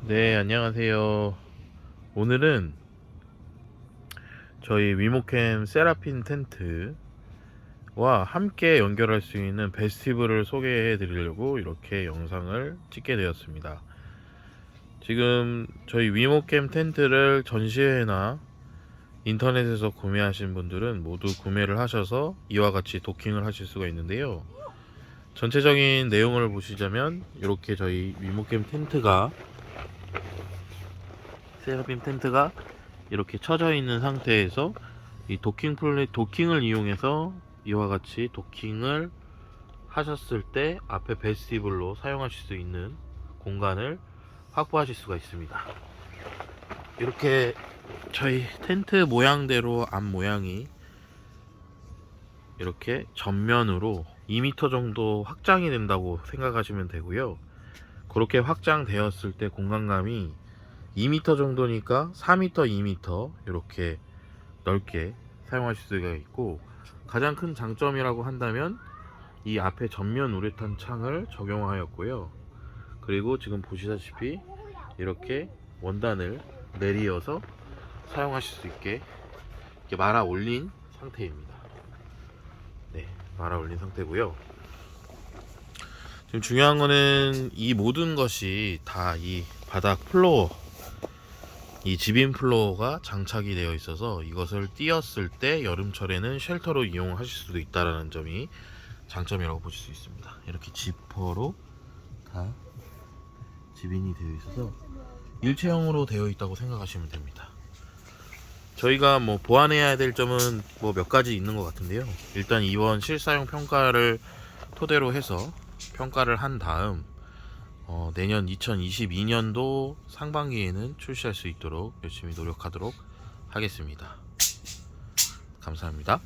네, 안녕하세요. 오늘은 저희 위모캠 세라핀 텐트와 함께 연결할 수 있는 베스티블을 소개해 드리려고 이렇게 영상을 찍게 되었습니다. 지금 저희 위모캠 텐트를 전시회나 인터넷에서 구매하신 분들은 모두 구매를 하셔서 이와 같이 도킹을 하실 수가 있는데요. 전체적인 내용을 보시자면 이렇게 저희 위모캠 텐트가 세라핀 텐트가 이렇게 쳐져 있는 상태에서 이 도킹을 이용해서 이와 같이 도킹을 하셨을 때 앞에 베스티블로 사용하실 수 있는 공간을 확보하실 수가 있습니다. 이렇게 저희 텐트 모양대로 앞 모양이 이렇게 전면으로 2m 정도 확장이 된다고 생각하시면 되고요. 그렇게 확장되었을 때 공간감이 2m 정도니까 4m, 2m 이렇게 넓게 사용하실 수가 있고, 가장 큰 장점이라고 한다면 이 앞에 전면 우레탄 창을 적용하였고요. 그리고 지금 보시다시피 이렇게 원단을 내리어서 사용하실 수 있게 이렇게 말아 올린 상태입니다. 네, 말아 올린 상태고요. 지금 중요한 거는 이 모든 것이 다 이 바닥 플로어, 이 지빈 플로어가 장착이 되어 있어서 이것을 띄었을 때 여름철에는 쉘터로 이용하실 수도 있다는 점이 장점이라고 보실 수 있습니다. 이렇게 지퍼로 다 지빈이 되어 있어서 일체형으로 되어 있다고 생각하시면 됩니다. 저희가 뭐 보완해야 될 점은 뭐 몇 가지 있는 것 같은데요. 일단 이번 실사용 평가를 토대로 해서 평가를 한 다음 내년 2022년도 상반기에는 출시할 수 있도록 열심히 노력하도록 하겠습니다. 감사합니다.